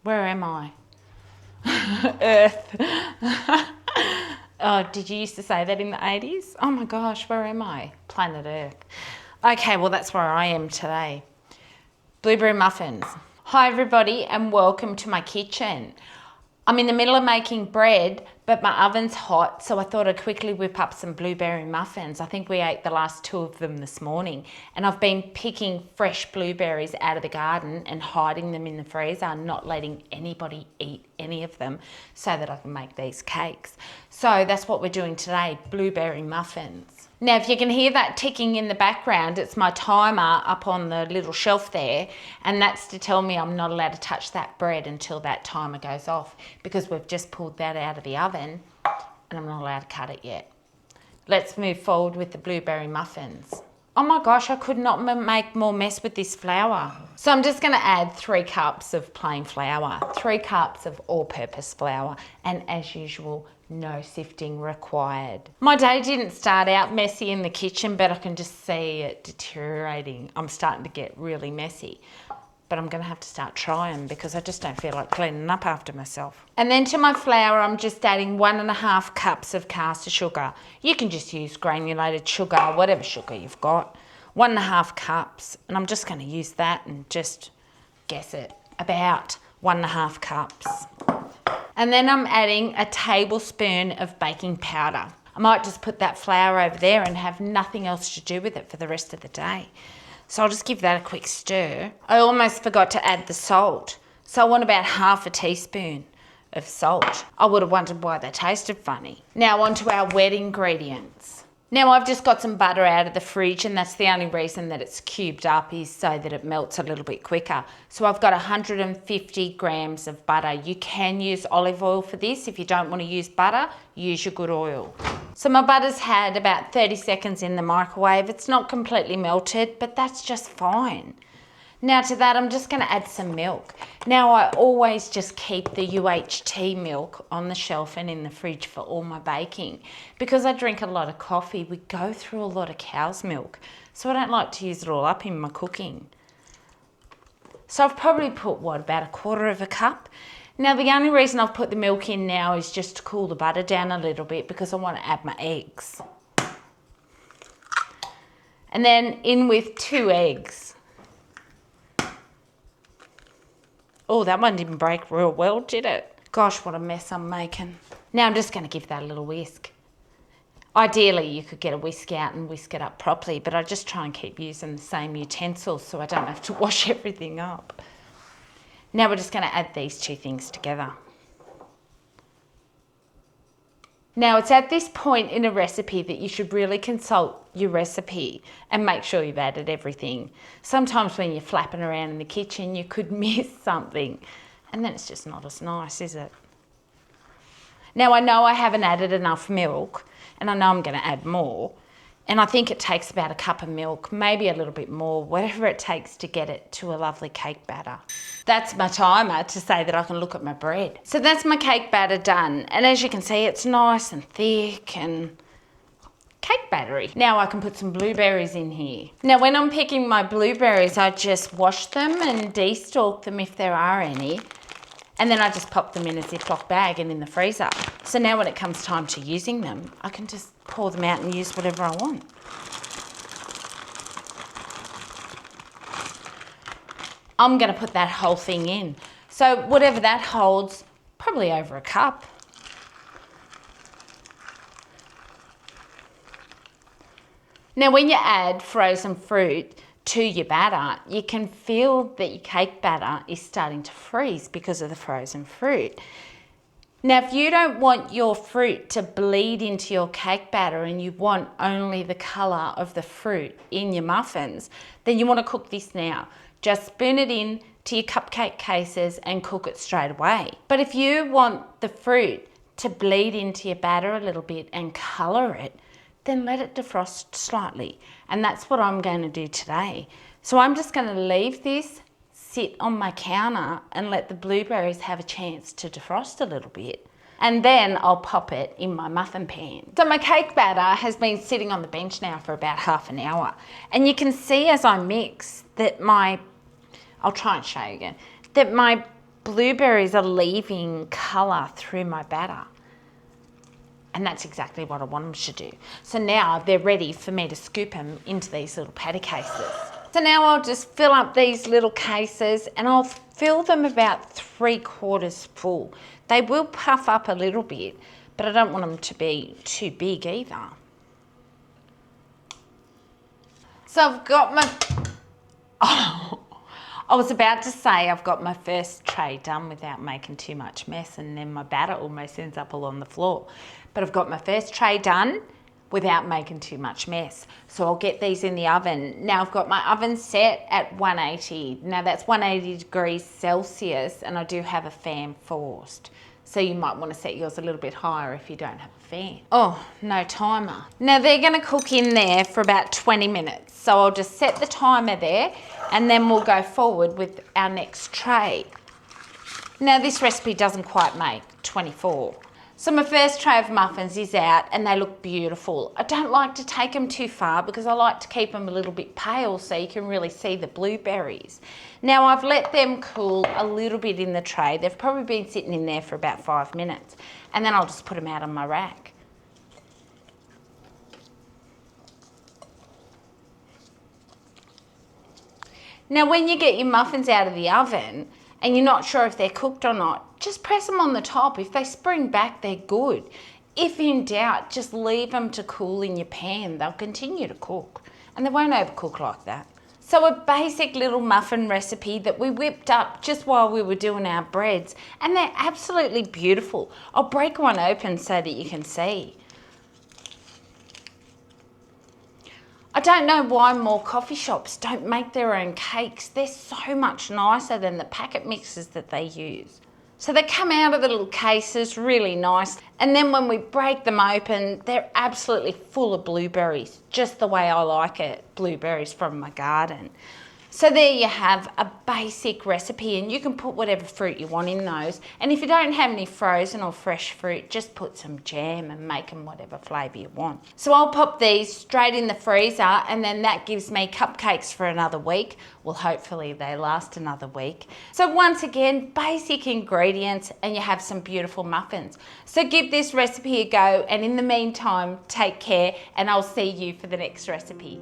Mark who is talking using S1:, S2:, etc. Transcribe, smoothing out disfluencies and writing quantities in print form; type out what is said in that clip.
S1: Where am I? Earth. Oh, did you used to say that in the 80s? Oh my gosh, where am I? Planet Earth. Okay, well that's where I am today. Blueberry muffins. Hi everybody and welcome to my kitchen. I'm in the middle of making bread, but my oven's hot, so I thought I'd quickly whip up some blueberry muffins. I think we ate the last 2 of them this morning, and I've been picking fresh blueberries out of the garden and hiding them in the freezer, not letting anybody eat any of them so that I can make these cakes. So that's what we're doing today, blueberry muffins. Now, if you can hear that ticking in the background, it's my timer up on the little shelf there, and that's to tell me I'm not allowed to touch that bread until that timer goes off, because we've just pulled that out of the oven and I'm not allowed to cut it yet. Let's move forward with the blueberry muffins. Oh my gosh, I could not make more mess with this flour. So I'm just going to add 3 cups of plain flour, 3 cups of all-purpose flour, and as usual, no sifting required. My day didn't start out messy in the kitchen, but I can just see it deteriorating. I'm starting to get really messy, but I'm going to have to start trying because I just don't feel like cleaning up after myself. And then to my flour, I'm just adding 1.5 cups of caster sugar. You can just use granulated sugar, whatever sugar you've got. 1.5 cups, and I'm just going to use that and just guess it, about 1.5 cups. And then I'm adding a tablespoon of baking powder. I might just put that flour over there and have nothing else to do with it for the rest of the day. So I'll just give that a quick stir. I almost forgot to add the salt. So I want about 1/2 teaspoon of salt. I would have wondered why they tasted funny. Now on to our wet ingredients. Now I've just got some butter out of the fridge, and that's the only reason that it's cubed up is so that it melts a little bit quicker. So I've got 150 grams of butter. You can use olive oil for this. If you don't want to use butter, use your good oil. So my butter's had about 30 seconds in the microwave. It's not completely melted, but that's just fine. Now to that, I'm just going to add some milk. Now I always just keep the UHT milk on the shelf and in the fridge for all my baking. Because I drink a lot of coffee, we go through a lot of cow's milk. So I don't like to use it all up in my cooking. So I've probably put, about 1/4 cup. Now the only reason I've put the milk in now is just to cool the butter down a little bit because I want to add my eggs. And then in with 2 eggs. Oh, that one didn't break real well, did it? Gosh, what a mess I'm making. Now I'm just going to give that a little whisk. Ideally, you could get a whisk out and whisk it up properly, but I just try and keep using the same utensils so I don't have to wash everything up. Now we're just going to add these 2 things together. Now it's at this point in a recipe that you should really consult your recipe and make sure you've added everything. Sometimes when you're flapping around in the kitchen, you could miss something, and then it's just not as nice, is it? Now I know I haven't added enough milk, and I know I'm going to add more, and I think it takes about 1 cup of milk, maybe a little bit more, whatever it takes to get it to a lovely cake batter. That's my timer to say that I can look at my bread. So that's my cake batter done. And as you can see, it's nice and thick and cake battery. Now I can put some blueberries in here. Now when I'm picking my blueberries, I just wash them and de-stalk them if there are any. And then I just pop them in a Ziploc bag and in the freezer. So now when it comes time to using them, I can just pour them out and use whatever I want. I'm going to put that whole thing in. So whatever that holds, probably over 1 cup. Now when you add frozen fruit to your batter, you can feel that your cake batter is starting to freeze because of the frozen fruit. Now if you don't want your fruit to bleed into your cake batter and you want only the colour of the fruit in your muffins, then you want to cook this now. Just spoon it in to your cupcake cases and cook it straight away. But if you want the fruit to bleed into your batter a little bit and colour it, then let it defrost slightly. And that's what I'm going to do today. So I'm just going to leave this sit on my counter and let the blueberries have a chance to defrost a little bit. And then I'll pop it in my muffin pan. So my cake batter has been sitting on the bench now for about half an hour. And you can see as I mix that I'll try and show you again, that my blueberries are leaving colour through my batter. And that's exactly what I want them to do. So now they're ready for me to scoop them into these little patty cases. So now I'll just fill up these little cases and I'll fill them about 3/4 full. They will puff up a little bit, but I don't want them to be too big either. So I've got my, I was about to say I've got my first tray done without making too much mess, and then my batter almost ends up all on the floor. But I've got my first tray done without making too much mess. So I'll get these in the oven. Now I've got my oven set at 180. Now that's 180 degrees Celsius, and I do have a fan forced. So you might want to set yours a little bit higher if you don't have a fan. Oh, no timer. Now they're going to cook in there for about 20 minutes. So I'll just set the timer there and then we'll go forward with our next tray. Now this recipe doesn't quite make 24. So my first tray of muffins is out and they look beautiful. I don't like to take them too far because I like to keep them a little bit pale so you can really see the blueberries. Now I've let them cool a little bit in the tray. They've probably been sitting in there for about 5 minutes, and then I'll just put them out on my rack. Now when you get your muffins out of the oven and you're not sure if they're cooked or not, just press them on the top. If they spring back, they're good. If in doubt, just leave them to cool in your pan. They'll continue to cook and they won't overcook like that. So a basic little muffin recipe that we whipped up just while we were doing our breads, and they're absolutely beautiful. I'll break one open so that you can see. I don't know why more coffee shops don't make their own cakes. They're so much nicer than the packet mixes that they use. So they come out of the little cases really nice, and then when we break them open, they're absolutely full of blueberries, just the way I like it, blueberries from my garden. So there you have a basic recipe, and you can put whatever fruit you want in those. And if you don't have any frozen or fresh fruit, just put some jam and make them whatever flavour you want. So I'll pop these straight in the freezer, and then that gives me cupcakes for another week. Well, hopefully they last another week. So once again, basic ingredients and you have some beautiful muffins. So give this recipe a go, and in the meantime, take care, and I'll see you for the next recipe.